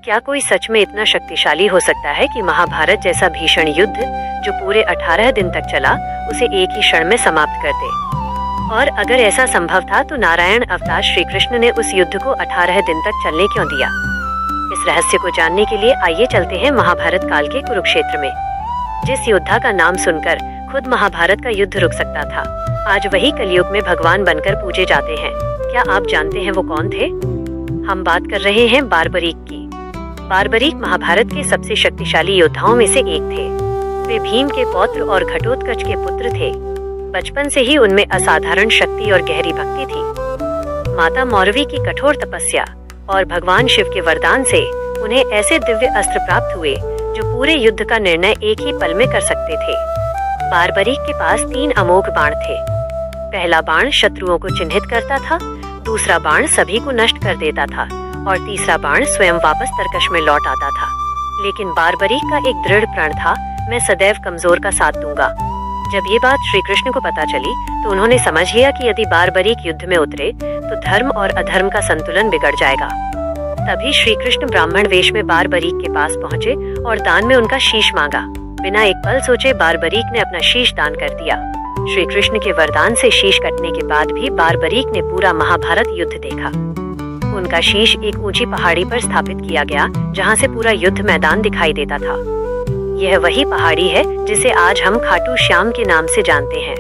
क्या कोई सच में इतना शक्तिशाली हो सकता है कि महाभारत जैसा भीषण युद्ध जो पूरे 18 दिन तक चला उसे एक ही क्षण में समाप्त कर दे? और अगर ऐसा संभव था तो नारायण अवतार श्री कृष्ण ने उस युद्ध को 18 दिन तक चलने क्यों दिया? इस रहस्य को जानने के लिए आइए चलते हैं महाभारत काल के कुरुक्षेत्र में। जिस योद्धा का नाम सुनकर खुद महाभारत का युद्ध रुक सकता था, आज वही कलयुग में भगवान बनकर पूजे जाते हैं। क्या आप जानते हैं वो कौन थे? हम बात कर रहे हैं बारबरीक की। बारबरीक महाभारत के सबसे शक्तिशाली योद्धाओं में से एक थे। वे भीम के पौत्र और घटोत्कच के पुत्र थे। बचपन से ही उनमें असाधारण शक्ति और गहरी भक्ति थी। माता मौरवी की कठोर तपस्या और भगवान शिव के वरदान से उन्हें ऐसे दिव्य अस्त्र प्राप्त हुए जो पूरे युद्ध का निर्णय एक ही पल में कर सकते थे। बारबरीक के पास 3 अमोघ बाण थे। पहला बाण शत्रुओं को चिन्हित करता था, दूसरा बाण सभी को नष्ट कर देता था और तीसरा बाण स्वयं वापस तरकश में लौट आता था। लेकिन बारबरीक का एक दृढ़ प्रण था, मैं सदैव कमजोर का साथ दूंगा। जब ये बात श्री कृष्ण को पता चली तो उन्होंने समझ लिया कि यदि बारबरीक युद्ध में उतरे तो धर्म और अधर्म का संतुलन बिगड़ जाएगा। तभी श्री कृष्ण ब्राह्मण वेश में बारबरीक के पास पहुँचे और दान में उनका शीश मांगा। बिना एक पल सोचे बारबरीक ने अपना शीश दान कर दिया। श्री कृष्ण के वरदान से शीश कटने के बाद भी बारबरीक ने पूरा महाभारत युद्ध देखा। उनका शीश एक ऊंची पहाड़ी पर स्थापित किया गया जहां से पूरा युद्ध मैदान दिखाई देता था। यह वही पहाड़ी है जिसे आज हम खाटू श्याम के नाम से जानते हैं।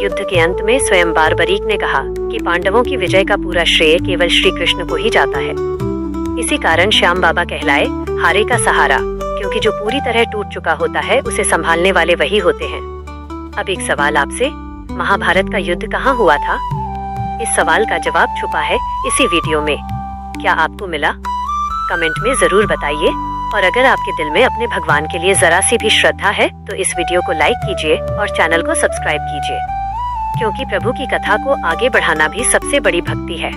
युद्ध के अंत में स्वयं बारबरीक ने कहा कि पांडवों की विजय का पूरा श्रेय केवल श्री कृष्ण को ही जाता है। इसी कारण श्याम बाबा कहलाए हारे का सहारा, क्योंकि जो पूरी तरह टूट चुका होता है उसे संभालने वाले वही होते हैं। अब एक सवाल आपसे, महाभारत का युद्ध कहाँ हुआ था? इस सवाल का जवाब छुपा है इसी वीडियो में। क्या आपको मिला? कमेंट में जरूर बताइए। और अगर आपके दिल में अपने भगवान के लिए जरा सी भी श्रद्धा है तो इस वीडियो को लाइक कीजिए और चैनल को सब्सक्राइब कीजिए, क्योंकि प्रभु की कथा को आगे बढ़ाना भी सबसे बड़ी भक्ति है।